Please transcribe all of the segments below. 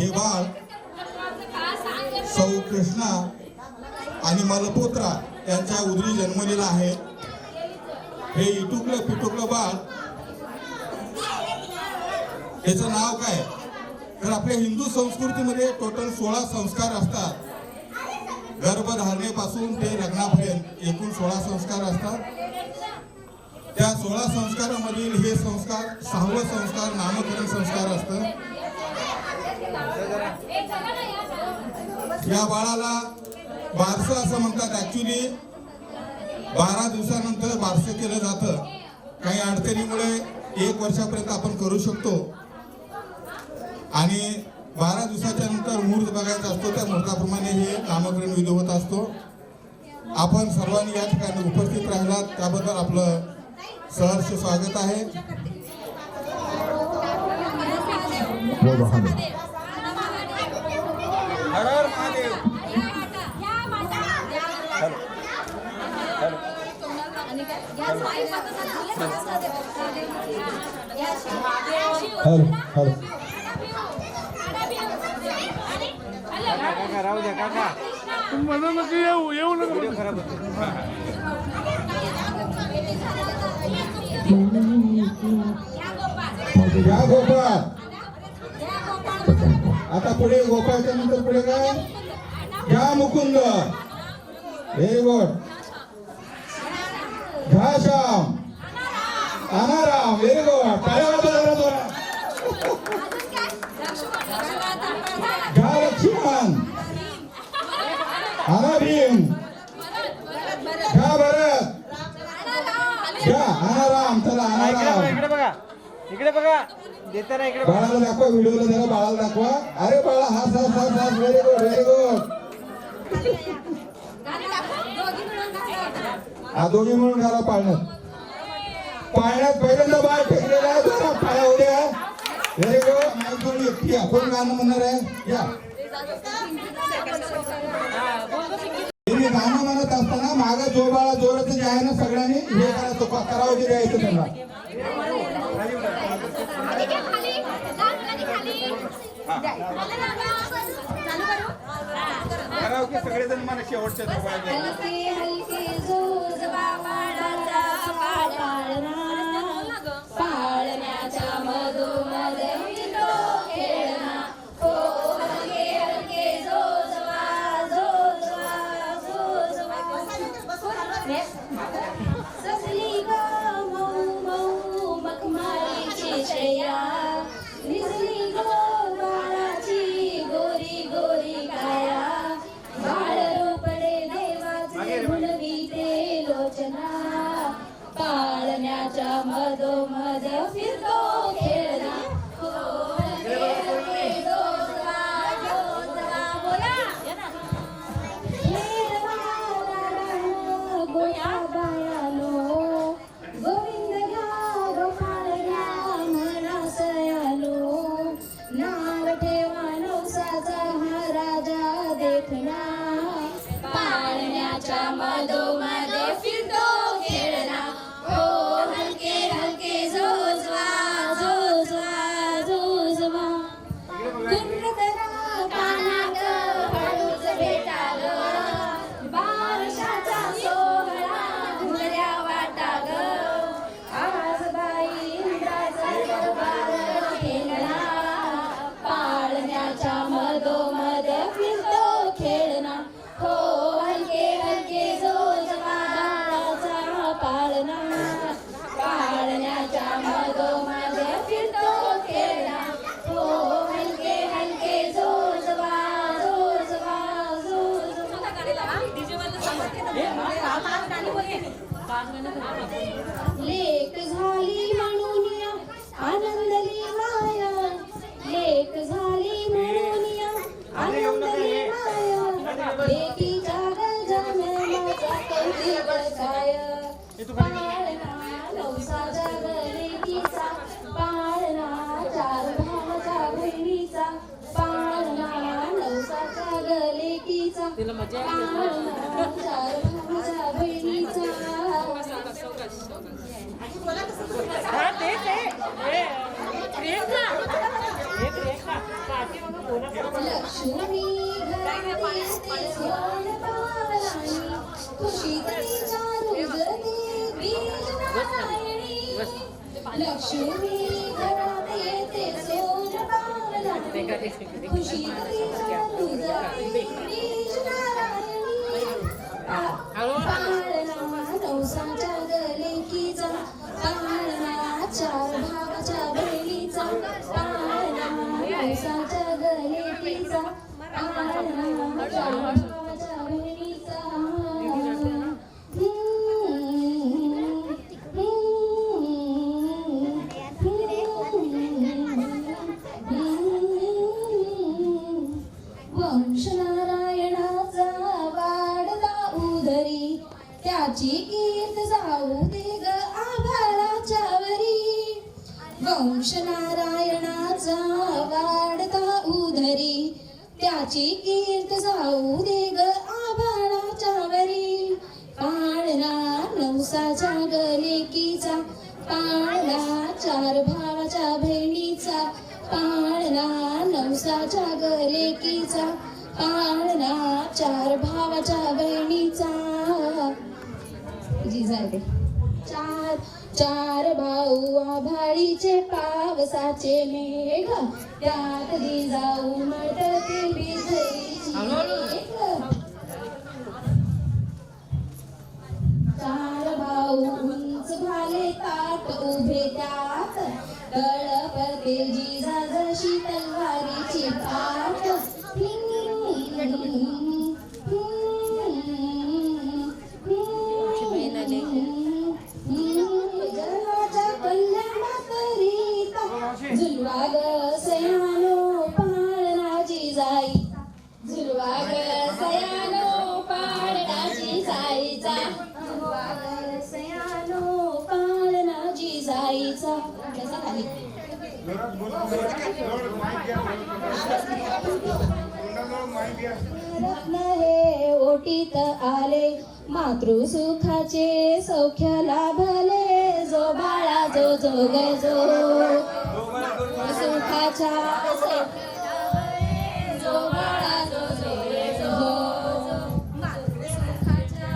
हे बाळ सौ कृष्णा आणि मलपोत्रा यांच्या उदरी जन्मलेलं आहे. हे इटुकलं पिटुकलं बाळ, याचं नाव काय? तर आपल्या हिंदू संस्कृतीमध्ये टोटल 16 संस्कार असतात. गर्भधारणेपासून ते लग्नापर्यंत एकूण 16 संस्कार असतात. त्या 16 संस्कारामधील हे संस्कार 6वं संस्कार नामकरण संस्कार असतं. या बाळाला बारसं असं म्हणतात. ऍक्च्युली 12 दिवसानंतर बारसं केलं जातं. काही अडचणीमुळे 1 वर्षापर्यंत आपण करू शकतो आणि 12 दिवसाच्या नंतर मुहूर्त बघायचा असतो. त्या मुहूर्ताप्रमाणे हे नामकरण विधी होत असतो. आपण सर्वांनी या ठिकाणी उपस्थित राहिलात त्याबद्दल आपलं सहर्ष स्वागत आहे. हर हर महादेव. काका राहू द्या काका. येऊ नका. व्हिडिओ खराब होतो. या गोपाळ. आता पुढे गोपाळच्या नंतर पुढे काय? घ्या मुकुंद. Very good. घ्या श्याम. अनाराम. Very good. टाळ्या वाजवा जरा. घ्या लक्ष्मण. अना भीम. घ्या भरत. घ्या अनाराम. चला अनाराम. इकडे बघा. इकडे बघा. देताना इकडे बाळाला दाखवा. व्हिडिओला जरा बाळाला दाखवा. अरे बाळा हास हास हास हास. Very good. Very good. हा दोघी म्हणून घाला पाळण्यात. पाळण्यात पहिल्यांदा बाळ टेकलेला आहे. जरा पाया उद्या. Very good. माईक दोन व्यक्ती आहे. कोण गाणं म्हणणार आहे? या. तुम्ही गाणं म्हणत असताना मागं जो बाळा जोराचं जे आहे ना सगळ्यांनी हे करायचं करावं जे द्यायचं त्यांना. सगळेजण मला शेवटच्या पाळण्याच्या मधोमध खेळणा हो हलके हलके जो जवा जो जवा जो जवा सजली ग मऊ मऊ मखमालीची शय्या निजली ग बाळाची गोरी गोरी काया बाळ रोपडे देवाचे गुणविते लोचना पाळण्याच्या मधोमध फिरतो खेळणा हो हलके हलके जो जवा बोला गोया बायानो गोविंद घ्या गोपाळ घ्या मनासयानो नाव ठेवा नवसाचा हा राजा देखना पाळण्याच्या मधोमध फिरतो खेळणा हो हलके हलके जोजवा जोजवा जोजवा कुर्रतरा पानात हळूच भेटाग बारशाचा सोहळा घुमऱ्या वाटाग आज बाई इंद्राचा दरबार खेळणा पाळण्याच्या मधोमध फिरतो खेळणा हो हलके हलके जोजवा दाराचा पाळणा पाळण्याच्या मधोमध फिरतो खेळणा हो हलके हलके जोजवा जोजवा लेक झाली म्हणून आनंदली माया लेक झाली म्हणून आनंदली माया लेकीच्या गजमेमाचा कौतिक काय पाळणा नवसाच्या लेकीचा पाळणा चार भावाच्या बहिणीचा पाळणा नवसाच्या लेकीचा पाळणा चार भावाच्या बहिणीचा लक्ष्मी घरात येते सोनपावलांनी, खुशीत तिच्या रुजते बीज नारायणी. लक्ष्मी घरात येते सोनपावलांनी, खुशीत तिच्या रुजते बीज नारायणी. पाळणा नवसाच्या गलेकीचा, पाळणा चार भावाच्या बहिणीचा, पाळणा नवसाच्या गलेकीचा, पाळणा चार भावाच्या बहिणीचा. वंश नारायणाचा वाढला उदरी, त्याची कीर्त जाऊ दे ग आभाळाच्या वरी. वंश नारायणाचा वाढता उदरी, त्याची कीर्त जाऊ दे ग आभाळाच्या वरी. पाळणा नवसाच्या गलेकीचा, पाळणा चार भावाच्या बहिणीचा, पाळणा नवसाच्या गलेकीचा, पाळणा चार भावाच्या बहिणीचा. चार चार भाऊ आभाळीचे पावसाचे मेघ, त्यात जाऊ मटते बिजलीची मेघ. चार भाऊ उंच भाले ताट उभे त्यात, तळपते जिजा जशी तलवारीची पाठ. जगाच्या कल्याणाकरिता झुलवा ग सयानो पाळणाची जाई, झुलवा ग सयानो पाळणाची जाईचा, झुलवा ग सयानो पाळणाची जाईचा. कसा खाली रत्न हे ओटीत आले, मातृसुखाचे सौख्य लाभले. जो बाळा जो जो ग जो, सुखाच्या सौख्य लाभले. जो बाळा जो जो ग जो, मातृसुखाच्या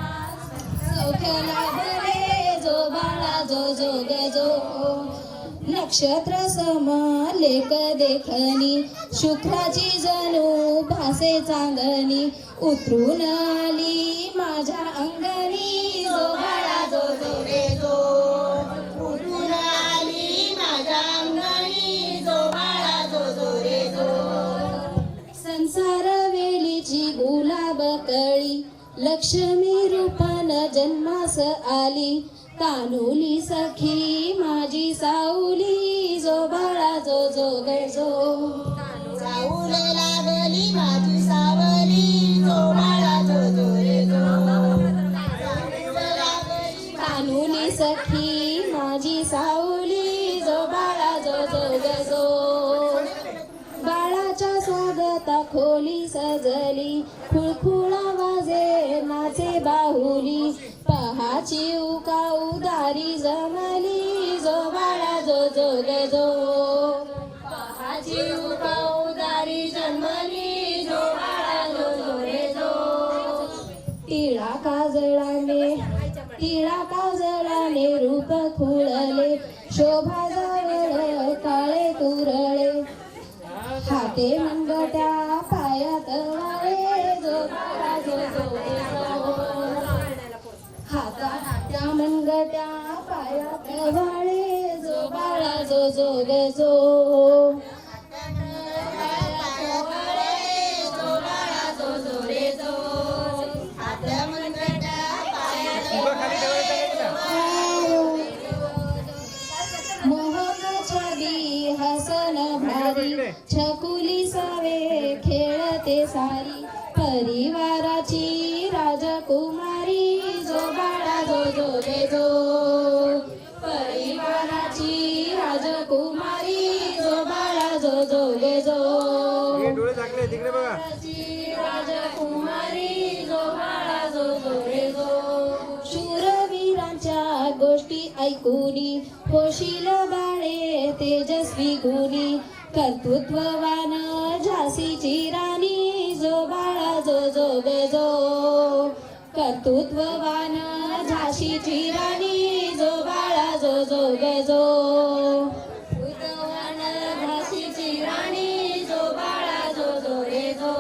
सौख्य लाभले. जो बाळा जो जो ग जो. नक्षत्र सम लेख देखणी, शुक्राची जणू भासे चांदणी. उतरून आली माझ्या अंगणी, जो बाळा जो जो रे जो. उतरून आली माझ्या अंगणी, जो बाळा जो जो रे जो. संसार वेलीची गुलाब कळी, लक्ष्मी रूपान जन्मास आली. कानुली सखी माझी सावली, जो बाळा जो जो ग जो. साऊल लागली माझी सावली, जो बाळा जो जो रे जो. कानुली सखी माझी सावली, जो बाळा जो जो ग जो. बाळाच्या स्वागता खोली सजली, खुळखुळा वाजे नाचे बाहुली. पहाची उका उदारी जमली, जो बाळा जो जो ग जो. पहाची उका उदारी जमली, जो बाळा जो जो रे जो. टिळा काजळाने रूप खुळले, शोभा जवळ काळे तुरळे. हाते मनगट्या पायात वाळे, जो बाळा जो जो रे जो. हाताच्या मनगट्या पायात वाळे, जो बाळा जो जो ग जो. मोहकाच्या बी हसन भारी, छकुली सावे खेळते सारी. परिवाराची राजकुमारी, जो बाळा जो जो गे जो. परिवाराची राजकुमारी, जो बाळा जो जो गे जो. राजकुमारी, जो बाळा जो जो गे जो. शूरवीरांच्या गोष्टी ऐकुनी, होशील बाळे तेजस्वी गुणी. कर्तृत्ववान झाशीची राणी जो बाळा जो जो ग जो कर्तृत्ववान झाशीची राणी जो बाळा जो जो ग जो कर्तृत्ववान झाशीची राणी जो बाळा जो जो रे जो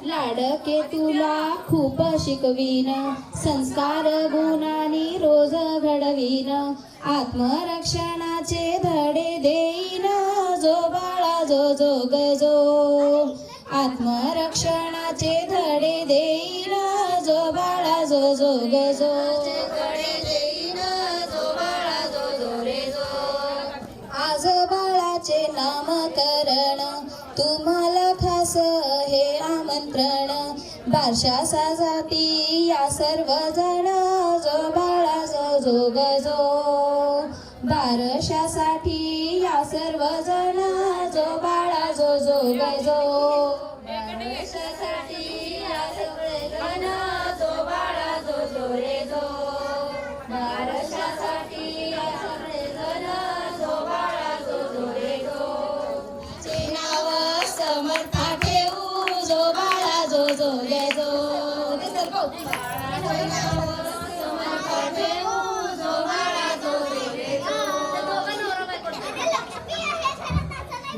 लाडके तुला खूप शिकवीन संस्कार गुणांनी रोज घडवीन आत्मरक्षणाचे धडे देईन जो बाळा जो जो ग जो आत्मरक्षणाचे धडे देईन जो बाळा जो जो ग जो धडे देईन जो बाळा जो जो रे जो आज बाळाचे नामकरण तुम्हाला खास हे आमंत्रण बारशासाठी या सर्वजण जो बाळा जो जो ग जो बारशासाठी या सर्वजण जो बाळा जो जो ग जो बारशासाठी या सर्वजण जो बाळा जो जो रे जो बारशासाठी या सर्वजण जो बाळा जो जो रे जो चे नाव समर्था ठेवू जो बाळा जो जो गे जो समर्था ठेवू जो बाळा जो गे जो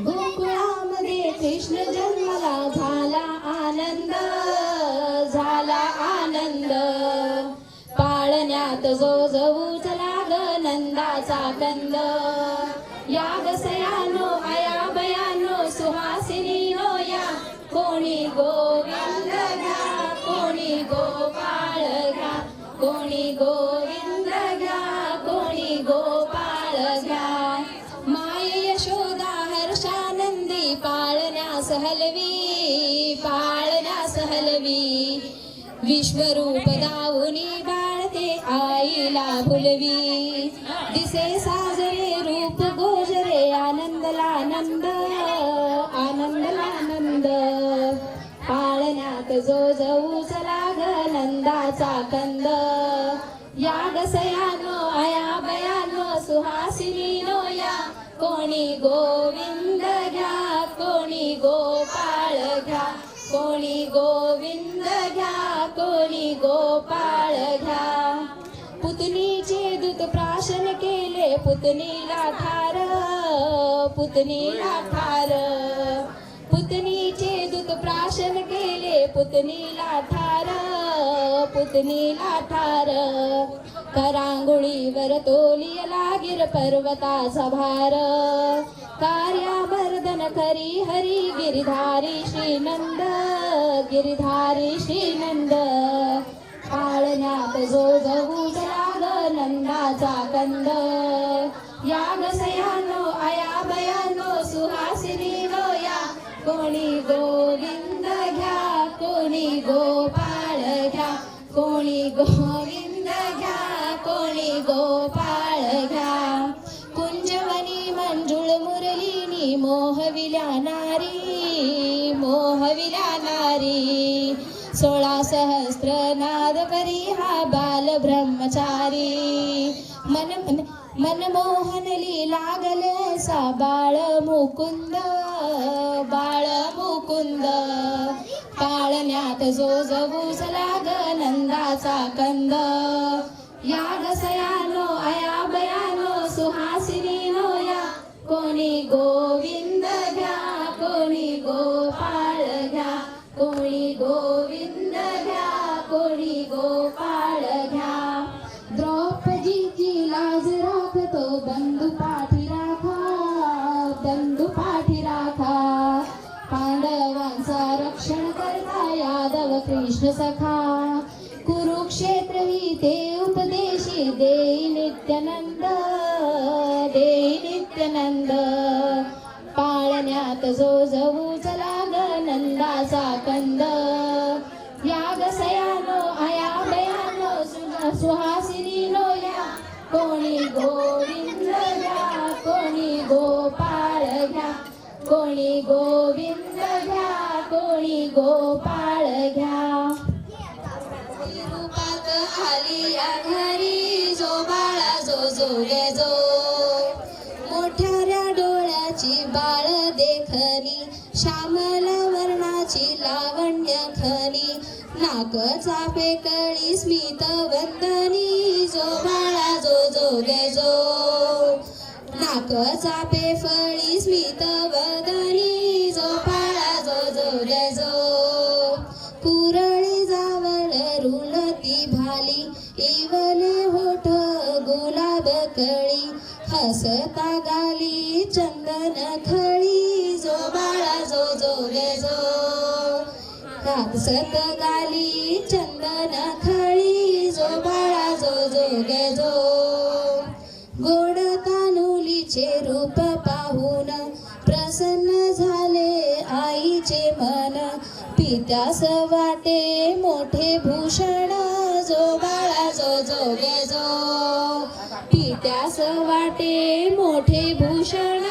गोकुळामध्ये कृष्ण जन्मला झाला आनंद पाळण्यात जो जो उचला ग नंदाचा कंद या गसयानो आया बयानो सुहासिनीनो या कोणी गोविंद घ्या कोणी गोपाळ घ्या कोणी गोविंद घ्या कोणी गोपाळ घ्या माय यशोदा हर्षानंदी पाळण्यास हलवी विश्वरूप दावुनी बाळते आईला भुलवी दिसे साजरे रूप गोजरे आनंदलानंद पाळण्यात जो जाऊ चला ग नंदाचा कंद या गसयानो आया बयानो सुहासिनीनो या कोणी गोविंद घ्या कोणी गोपाळ घ्या कोणी गोविंद घ्या कोणी गोपाळ घ्या पुतनीचे दूत प्राशन केले पुतनीला ठार पुतनीचे दूत प्राशन केले पुतनीला ठार करांगुळीवर तोलियला गिर पर्वताचा भार कार्यावर्धन करी हरी गिरिधारी श्रीनंद पाळण्यात जो जगू लाग नंदाचा कंद या गसयानो आया बयानो सुहासिनीनो या कोणी गोविंद घ्या कोणी गोपाळ घ्या कोणी गोविंद घ्या कोणी गोपाळ घ्या कुंजवनी मंजुळ मुरलीनी मोहविल्या नारी 16 सहस्त्र नाद करी हा बाल ब्रह्मचारी मनमोहनली लागले सा बाळ मुकुंद पाळण्यात जो जगूच लाग नंदाचा कंद या गसयानो आया बयानो सुहासिनीनो या कोणी गोविंद घ्या कोणी गोपाळ घ्या कोणी गोविंद घ्या कोणी गोपाळ घ्या द्रौपदीची लाज राखतो बंधू पाठी राखा पांडवांचा रक्षण करता यादव कृष्ण सखा कुरुक्षेत्र ही ते उपदेशी देई नित्यानंद पाळण्यात जो जवू चला ग नंदाचा कंद या गसयानो आया बयानो सुहासिनीनो या कोणी गोविंद घ्या कोणी गोपाळ घ्या कोणी गोविंद घ्या कोणी गोपाळ घ्या रूपात आली या घरी जो बाळा जो जो गे जो मोठ्या डोळ्यात वर्णाची बाळ देखली, श्यामल वर्णाची लावण्य खली, नाक चापे कळी स्मित वंदनी, जो बाळा जो जो गे जो. नाक चापे फळी स्मित वदनी, जो बाळा जो जो गे जो. पुरळी जावळ रुलती भाली, इवले होठ गुलाब कळी, हसता गाली चंदन खळी, जो बाळा जो जो गे जो. हसत गाली चंदन खळी, जो बाळा जो जो गे जो. गोड तानुलीचे रूप पाहून प्रसन्न झाले आईचे मन, पित्यास वाटे मोठे भूषण, जो बाळा जो जो गे जो. पित्यास वाटे मोठे भूषण,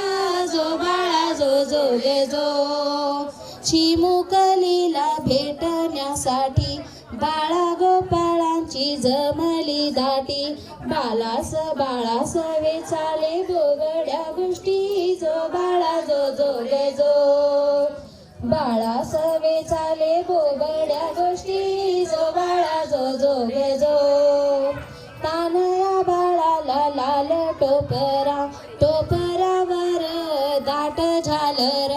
जो बाळा जो जो गे जो. चिमुकलीला भेटण्यासाठी बाळा गोपाळांची जमली दाटी, बालास बाळास वेचाले गोगड्या गोष्टी, जो बाळा जो जो गे जो. बाळास वेचाले गोगड्या गोष्टी, जो बाळा जो जो गे जो. तानया बाळाला लाल टोपरा, टोपरावर दाट झालर,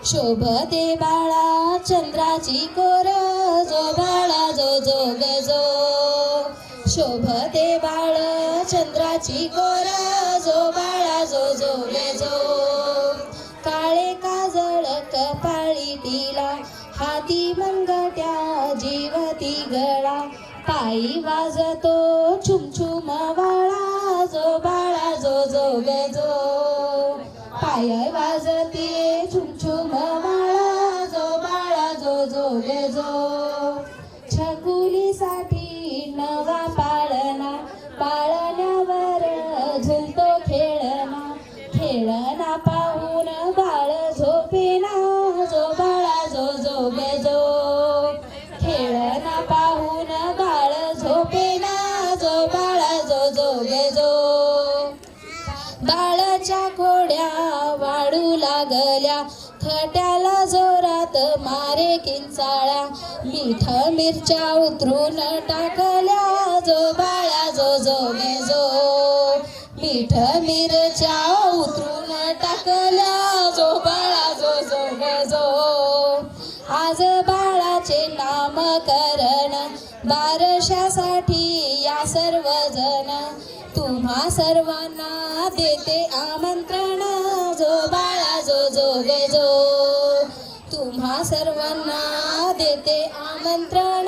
शोभते बाळा चंद्राची कोर, जो बाळा जो जो गे जो. शोभते बाळ चंद्राची कोर, जो बाळा जो जो गे जो. काळे काजळ कपाळी तिला, हाती मंगट्या जीवती गळा, पायी वाजतो छुमछुम वाळा, जो बाळा जो जो गे जो. पाय वाजते छुमछुम वाळा, जो बाळा जो जो गे जो. छकुलीसाठी नवा पाळणा, पाळण्यावर झुलतो खेळणा, खेळणा पाहून बाळ झोपेना, जो बाळा जो जो गे जो. खेळणा पाहून बाळ झोपेना, जो बाळा जो जो गे जो. बाळाच्या कोड्या वाढू लागल्या, खट्याला जोरात मारे किंचाळ्या, मीठ मिरच्या उतरून टाकल्या, जो बाळा जो जो गे जो. मीठ मिरच्या उतरून टाकल्या, जो बाळा जो जो गे जो. आज बाळाचे नामकरण, बारशासाठी या सर्वजण, तुम्हा सर्वांना देते आमंत्रण, जो बाळा जो जो गे जो. तुम्हा सर्वांना देते आमंत्रण,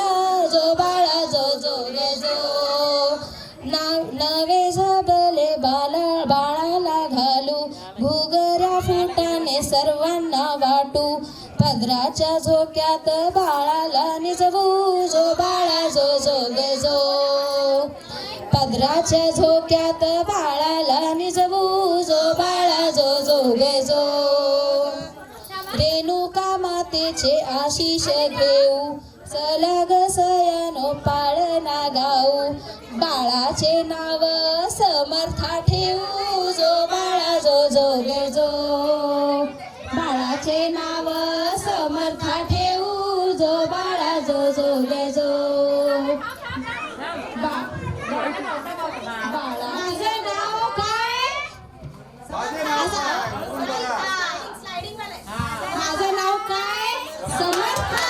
जो बाळा जो जो गे जो. नवे झबले बाळाला घालू, घुगऱ्या फुटाने सर्वांना वाटू, पदराच्या झोक्यात बाळाला निजवू, जो बाळा जो जो गे जो. पदराच्या झोक्यात बाळाला निजवू, जो बाळा जो जो गे जो. रेणुका मातेचे आशिष घेऊ, चला ग सयानो पाळणा गाऊ, बाळाचे नाव समर्था ठेवू, जो बाळा जो जो गे जो. बाळाचे नाव समर्था ठेवू, जो बाळा जो जो गे जो. माझं नाव काय? माझं नाव काय? समर्था.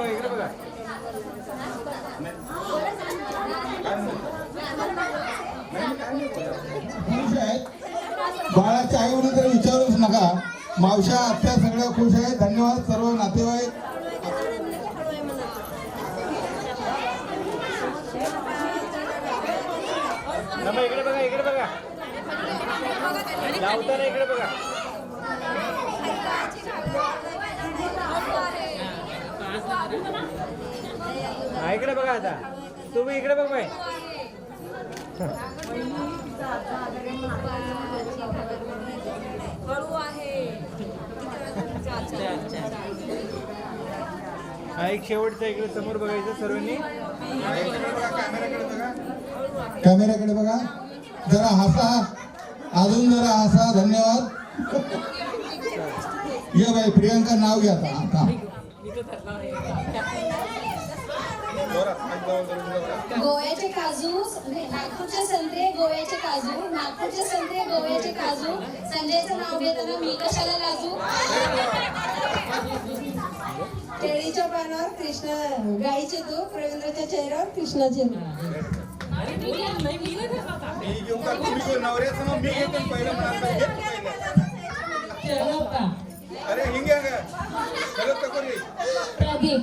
इकडे बघा. बाळाच्या आई वडील तर विचारूच नका, मावश्या आत्या सगळ्या खुश आहेत. धन्यवाद सर्व नातेवाईक. इकडे बघा, इकडे बघा. लावताना इकडे बघा. हा इकडे बघा. आता तुम्ही इकडे बघ बाई. हा एक शेवटचा इकडे समोर बघायचं सर्वांनी. कॅमेऱ्याकडे बघा, जरा हसा, अजून जरा हसा. धन्यवाद. ये बाई प्रियंका, नाव घ्या आता. गोव्याचे काजू, नागपूरचे संत्रे, गोव्याचे काजू, नागपूरचे संत्रे, गोव्याचे काजू. संजयचं नाव घेताना मी कशाला लाजू. केळीच्या पानावर कृष्ण, गाईचे तूप, रवींद्रच्या चेहऱ्यावर कृष्णाचे रूप. अरे हिंगे प्रदीप.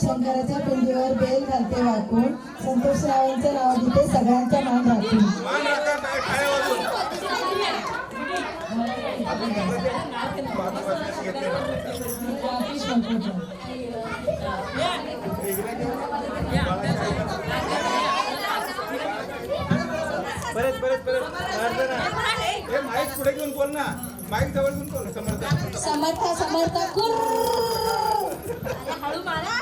शंकराच्या पिंडीवर बेल घालते वाकून. संतोष रावांचं नाव घेते, सगळ्यांचा मान राखून. माईक पुढे घेऊन बोल ना, माईक जवळ घेऊन बोल. समर्थ समर्थ हळू मारा.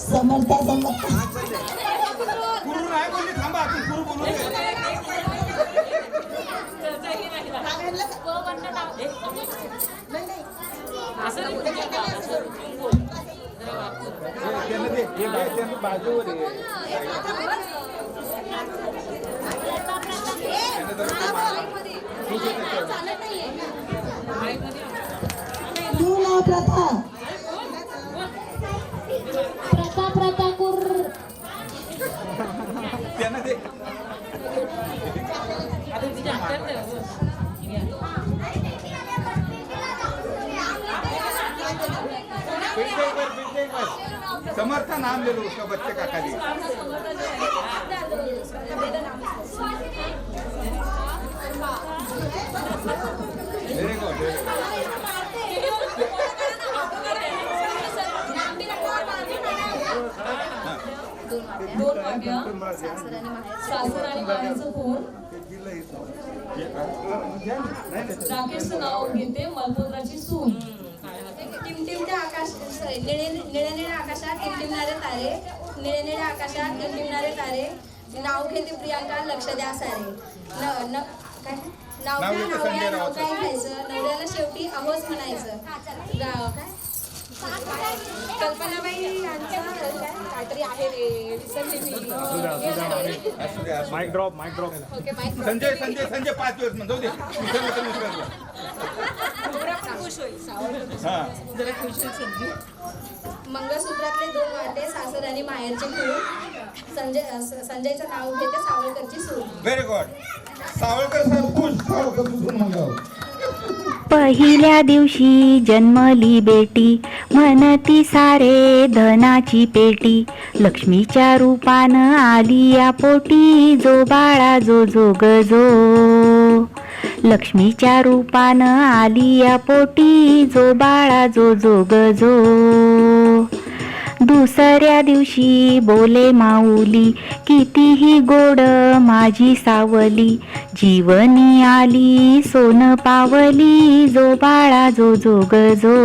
समर्थ समर्थ गुरु नाही बोलली, थांबा गुरु बोलू दे. बाजूवर तू नाव प्रथा प्रथा प्रथा कुर. त्यांना दे. समर्थ नाम ले लो उसका, बच्चे का खाली. Very good. दोन वाट्या सासर आणि माहेरचं फोन. राकेशचं नाव घेते, मलपुत्राची सून. टिमटिमत्या आकाश, निळ्या निळ्या आकाशात टिमटिमणारे तारे, निळ्या निळ्या आकाशात टिमटिमणारे तारे. नाव घेते प्रियांका, लक्ष द्या सारे. काय नाव काय घ्यायचं, नवऱ्याला शेवटी अहोच म्हणायचं. काय कल्पनाबाई यांचा काहीतरी आहे रे, विसरली मी. Mic drop. Okay, mic. Sanjay 5 दिवस म्हणतो दे. मंगळसूत्रातले 2 वाटे, सासर आणि माहेरचे फूल. संजयचं नाव घेते, सावळकरची सून. Very good. सावळकर सावळकर. पहिल्या दिवशी जन्मली बेटी, म्हणती सारे धनाची पेटी. लक्ष्मीच्या रूपानं आली या पोटी, जो बाळा जो जो गजो. लक्ष्मीच्या रूपानं आली या पोटी, जो बाळा जो जो गजो. दुसऱ्या दिवशी बोले माऊली, कितीही गोड माझी सावली. जीवनी आली सोन पावली, जो बाळा जो जो गजो.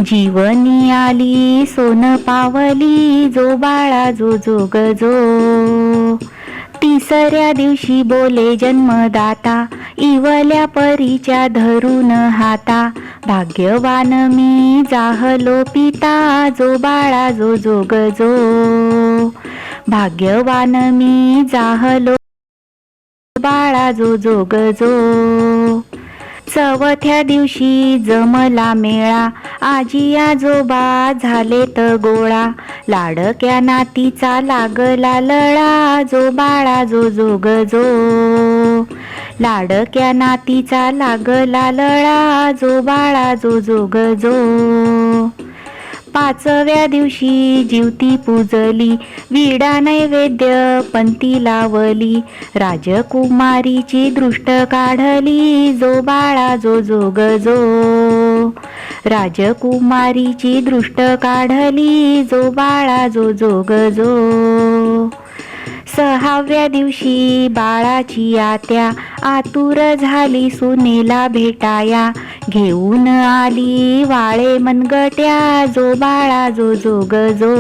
जीवनी आली सोन पावली, जो बाळा जो जो गजो. तिसऱ्या दिवशी बोले जन्मदाता, इवल्या परीच्या धरून हाता. भाग्यवान मी जाहलो पिता, जो बाळा जो जो गजो. भाग्यवान मी जाहलो बाळा जो जो गजो. चौथ्या दिवशी जमला मेळा, आजी आजोबा झालेत गोळा. लाडक्या नातीचा लागला लळा, जो बाळा जो जो गजो. लाडक्या नातीचा लागला लळा, जो बाळा जो जो गजो. पाचव्या दिवशी जीवती पूजली, विडा नैवेद्य पंथी लावली. राजकुमारीची दृष्ट काढली, जो बाळा जो जोग जो. राजकुमारीची दृष्ट काढली, जो बाळा जो जोग जो. सहाव्या दिवशी बाळाची आत्या आतुर झाली सुनेला भेटाया. घेऊन आली वाळे मनगट्या, जो बाळा जो जोग जो.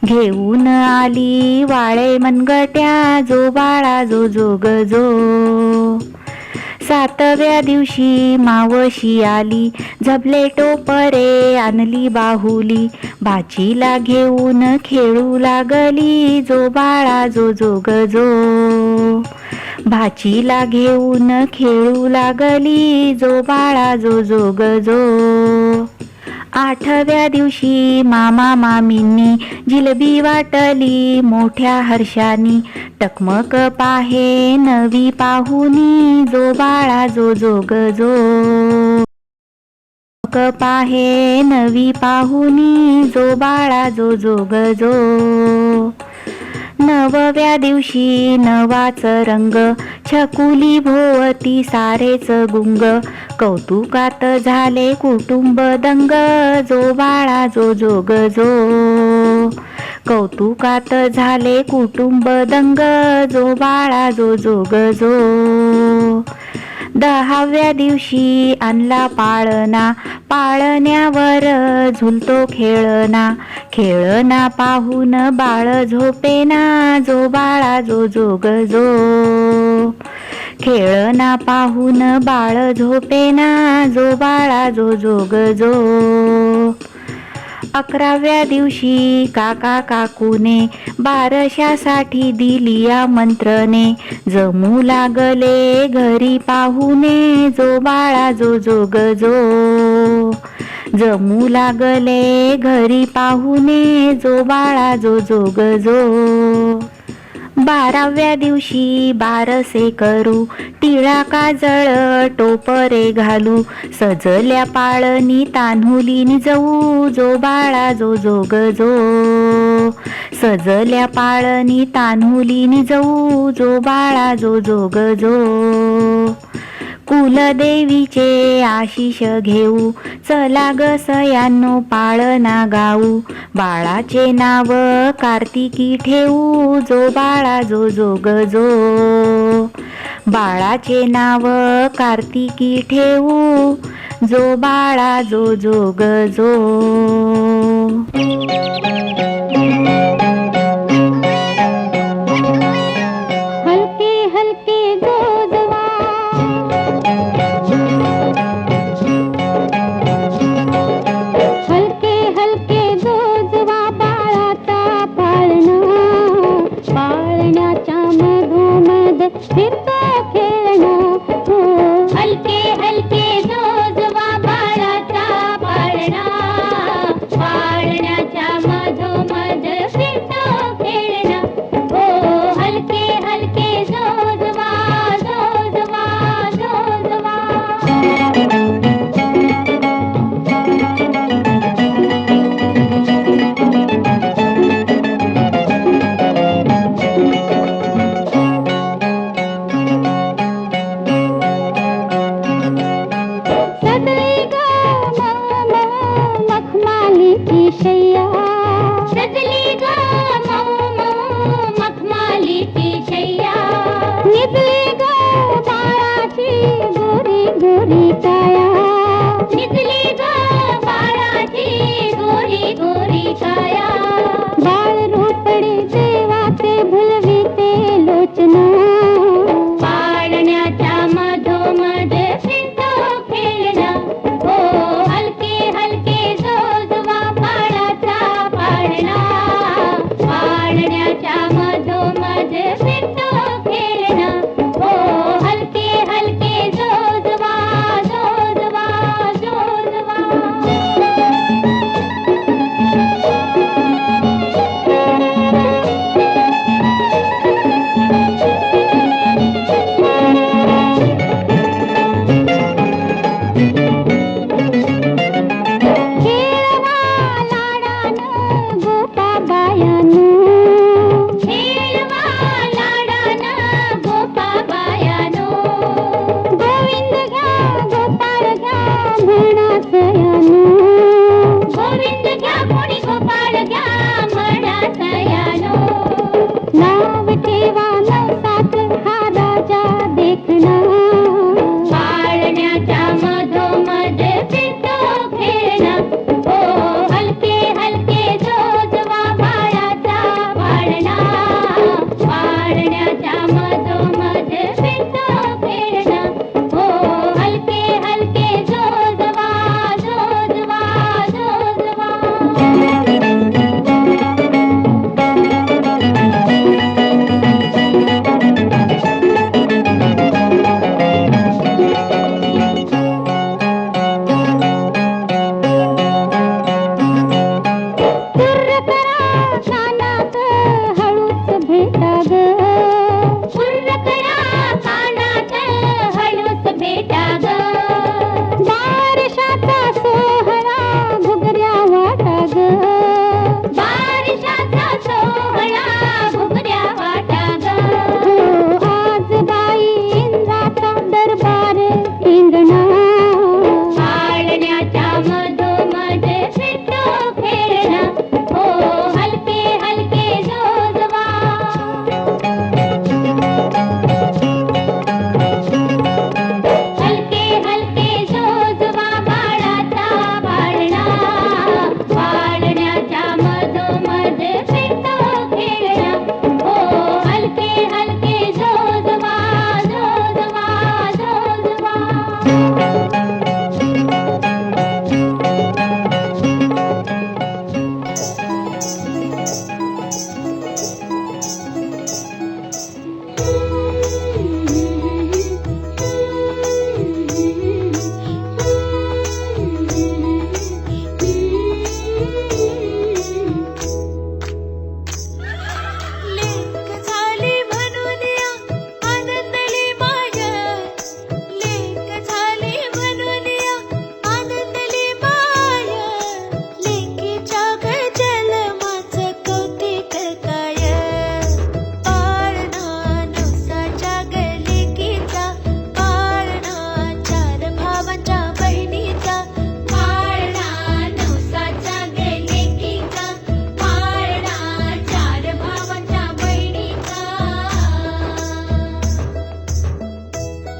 घेऊन आली वाळे मनगट्या, जो बाळा जो जोग जो. सातव्या दिवशी मावशी आली, झबले टोपरे आणली बाहुली. भाचीला घेऊन खेळू लागली, जो बाळा जो जोग जो. भाचीला घेऊन खेळू लागली, जो बाळा जो जोग जो. आठव्या दिवशी मामा मामींनी जिलेबी वाटली मोठ्या हर्षानी. टकमक पाहे नवी पाहुनी, जो बाळा जो जोग जो. पाहे नवी पाहुनी, जो बाळा जो जोग जो. नवव्या दिवशी नवाच रंग, छकुली भोवती सारेच गुंग. कौतुकात झाले कुटुंब दंग, जो बाळा जो जोग जो. कौतुकात झाले कुटुंब दंग, जो बाळा जो जोग जो. दहाव्या दिवशी आणला पाळणा, पाळण्यावर झुलतो खेळणा. खेळणा पाहून बाळ झोपेना, जो बाळा जो जोग जो. खेळणा पाहून बाळ झोपेना, जो बाळा जो जोग जो. अकराव्या दिवशी काका काकूने बारशासाठी दिली आमंत्रणे. जमू लागले घरी पाहुणे, जो बाळा जो जोग जो. जमू लागले घरी पाहुणे, जो बाळा जो जोग जो. बाराव्या दिवशी बारसे करू, टिळा काजळ टोपरे घालू. सजल्या पाळणी तान्हुली निजवू, जो बाळा जो जोग जो. सजल्या पाळणी तान्हुली निजवू, जो बाळा जो जोग जो. कुलदेवीचे आशिष घेऊ, चला ग सयांनो पाळणा गाऊ. बाळाचे नाव कार्तिकी ठेवू, जो बाळा जो जोग जो. बाळाचे नाव कार्तिकी ठेवू, जो बाळा जो जोग जो. हलके हलके गोजवा, हलके हलके गोजवा बाळाचा पाळणा. पाळण्याच्या मधोमध फिरतो खेळणं. हो हलके हलके गोजवा बाळाचा पाळणा. पाळण्याच्या मधोमध फिरतो खेळणं. हो हलके हलके जोजवा जोजवा जोजवा.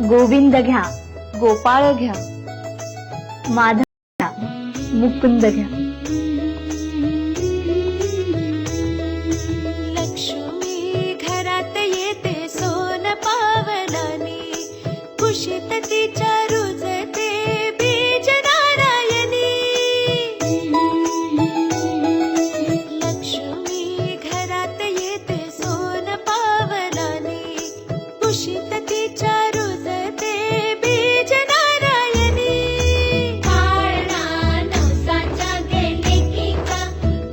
गोविंद घ्या, गोपाळ घ्या, माधव घ्या, मुकुंद घ्या. लक्ष्मी घरात येते सोन पावलानी, कुशीत तिच्या रुजते बीज नारायणी. लक्ष्मी घरात येते सोन पावलानी, कुशीत तिच्या रुजते बीज नारायणी. पाळणा नवसाच्या गेलेकीचा,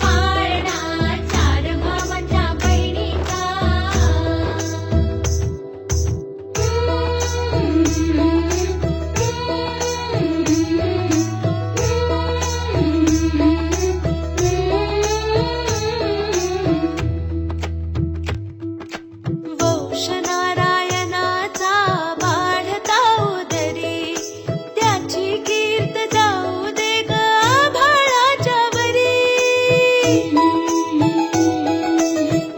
पाळणा चार भावांच्या बहिणीचा. वंश नारायणाचा वाढता उदरी, त्याची कीर्त जाऊ दे ग आभाळाच्या वरी.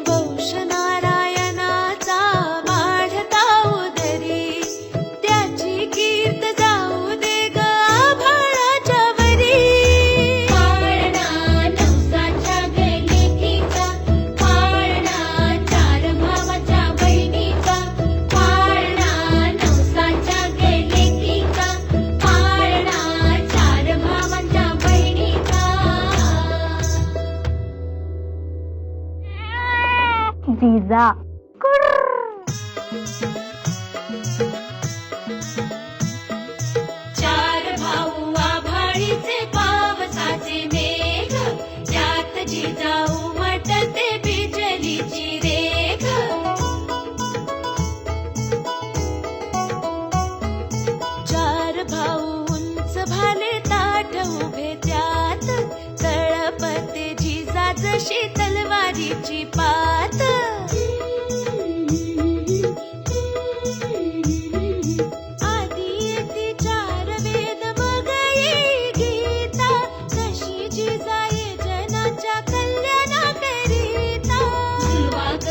वंश नारायणाचा वाढता उदरी, त्याची कीर्त जाऊ दे ग आभाळाच्या वरी. पाळणा नवसाच्या गेलेकीचा, पाळणा चार भावाच्या बहिणीचा. पाळणा नवसाच्या गेलेकीचा, पाळणा चार भावांच्या बहिणीचा. जिजा चार भाऊ आभाळीचे पावसाचे मेघ, त्यात जिजाऊ म्हटते बिजलीची रेख. चार भाऊ उंच भाले ताठ उभे त्यात, तळपते जिजा जशी तलवारीची पात. आधी येते चार वेद मग येई गीता, तशी जिजाई जनाच्या कल्याणाकरिता. झुलवा ग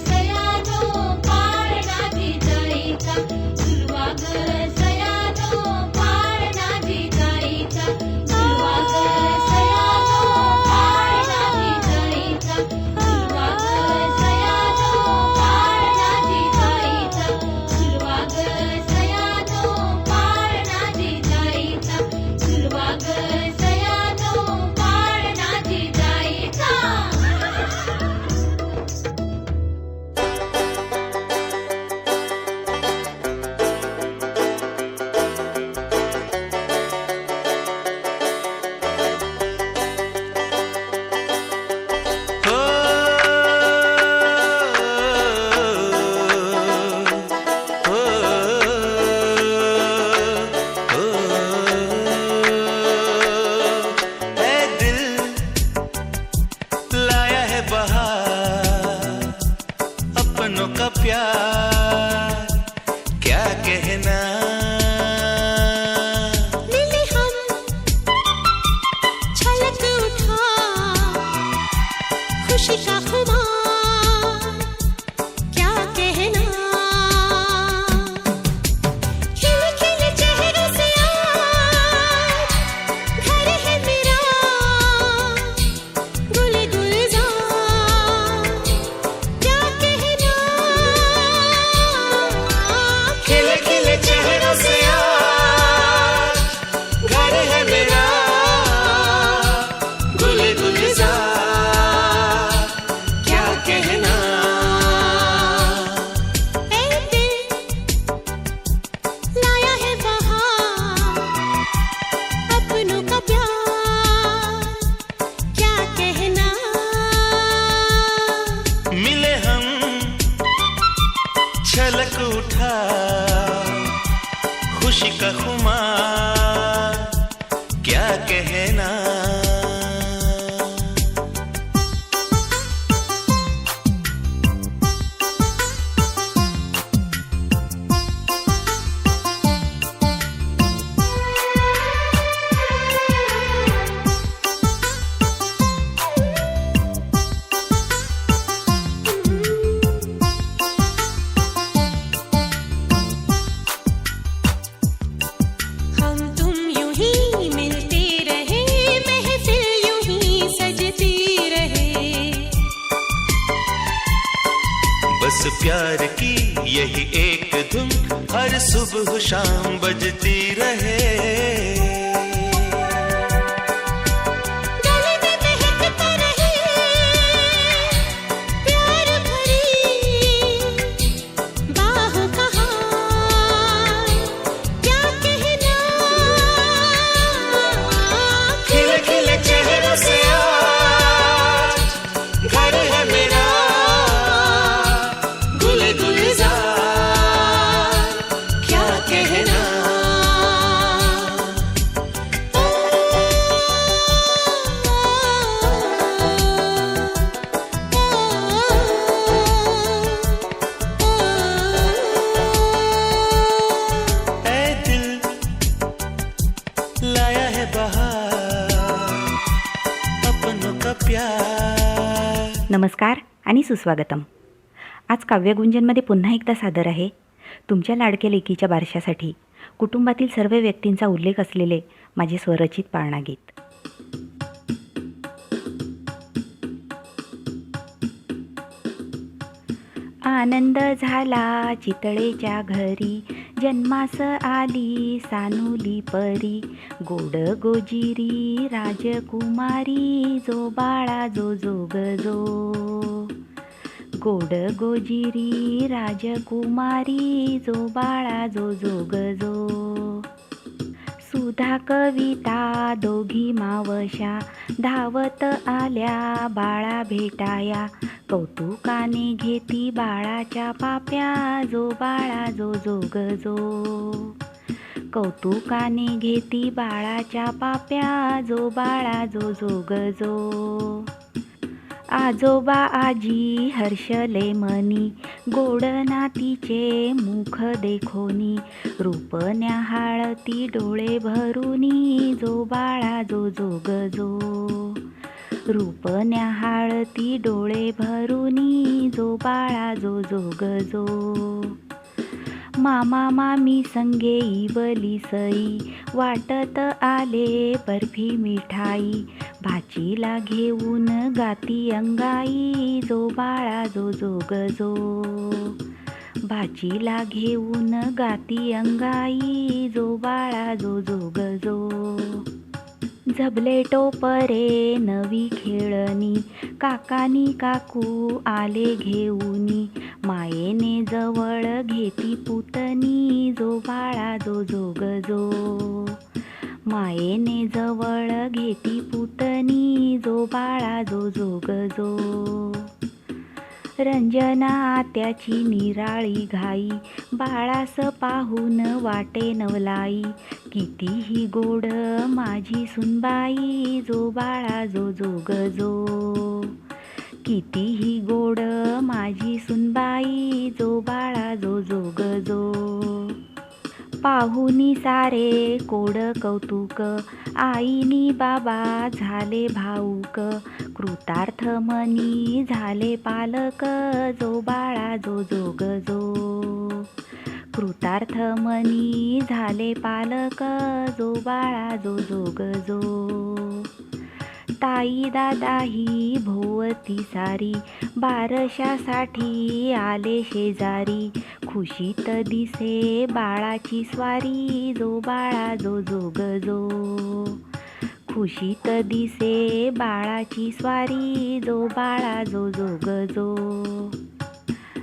सयानो पाळणा जिजाईचा, झुलवा ग सयानो पाळणा जिजाईचा. झुलवा ग सयानो पाळणा जिजाईचा, झुलवा ग सयानो पाळणा जिजाईचा. झुलवा ग सयानो पाळणा जिजाईचा, झुलवा ग सयानो पाळणा जिजाईचा. लाया है बहार, अपनों का प्यार क्या कहना. मिले हम छलक उठा, खुशी का खुमार क्या कहना. खिले खिले चेहरों से आज घर है मेरा, गुल गुलजार क्या कहना. खिले खिले चेहरों से आज घर है मेरा, गुल गुलजार क्या कहना. ऐ दिल लाया है बहार, अपनों का प्यार क्या कहना. मिले हम छलक उठा, खुशी का खुमार क्या कहना. बस प्यार की यही एक धुन हर सुबह शाम बजती रहे। गले में महकता रहे प्यार भरी बाहों का हार, क्या कहना। खिले खिले चेहरों से आज घर है मेरा गुले गुलजार, क्या कहना। ऐ दिल लाया है बहार अपनों का प्यार। नमस्कार आणि सुस्वागतम. आज काव्यगुंजनमध्ये पुन्हा एकदा सादर आहे तुमच्या लाडक्या लेकीच्या बारशासाठी कुटुंबातील सर्व व्यक्तींचा उल्लेख असलेले माझे स्वरचित पाळणा गीत. आनंद झाला चितळेच्या घरी, जन्मास आली सानुली परी, गोड गोजिरी राजकुमारी, जो बाळा जो जोग जो. गोड गोजिरी राजकुमारी, जो बाळा जो जोग जो. सुधा कविता दोघी मावशा, धावत आल्या बाळा भेटाया, कौतुकाने घेती बाळाच्या पाप्या, जो बाळा जो जोग जो. कौतुकाने घेती बाळाच्या पाप्या, जो बाळा जो जोग जो. आजोबा आजी हर्षले मनी, गोड नातीचे मुख देखोनी, रूप न्याहाळती डोळे भरुनी, जो बाळा जो जोग जो. रूप न्याहाळती डोळे भरुनी, जो बाळा जो जोग जो. मामा मामी संगे इवली सई, वाटत आले बर्फी मिठाई, भाचीला घेऊन गाती अंगाई, जो बाळा जो जोग जो. भाचीला घेऊन गाती अंगाई, जो बाळा जो जोग जो. झबले टोपरे नवी खेळणी, काकानी काकू आले घेऊनी, मायेने जवळ घेती पुतणी, जो बाळा जो जोग जो. मायेने जवळ घेती पुतणी, जो बाळा जो जोग जो. रंजना आत्याची निराळी घाई, बाळास पाहून वाटे नवलाई, कितीही गोड माझी सुनबाई, जो बाळा जो जोग जो. कितीही गोड माझी सुनबाई, जो बाळा जो जोग जो. पाहुनी सारे कोड कौतुक, आईनी बाबा झाले भाऊक, कृतार्थ मनी झाले पालक, जो बाळा जो जोग जो. कृतार्थ मनी झाले पालक, जो बाळा जो जोग जो. ताई दादाही भोवती सारी, बारशासाठी आले शेजारी, खुशीत दिसे बाळाची स्वारी, जो बाळा जो जोग जो. खुशीत दिसे बाळाची स्वारी, जो बाळा जो जोग जो.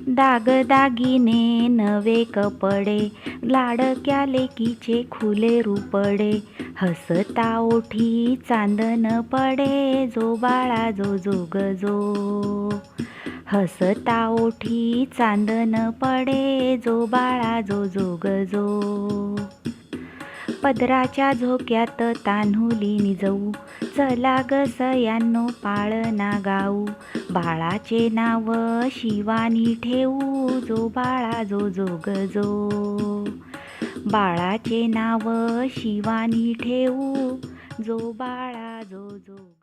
दागदागिने नवे कपडे, लाडक्या लेकीचे खुले रुपडे, हसता ओठी चांदन पडे, जो बाळा जो जोग जो. हसता ओठी चांदन पडे, जो बाळा जो जोग जो. पदराच्या झोक्यात तान्हुली निजवू, चला ग सयांनो पाळणा गाऊ, बाळाचे नाव शिवानी ठेवू, जो बाळा जो जोग जो. बाळाचे नाव शिवानी ठेवू, जो बाळा जो जोग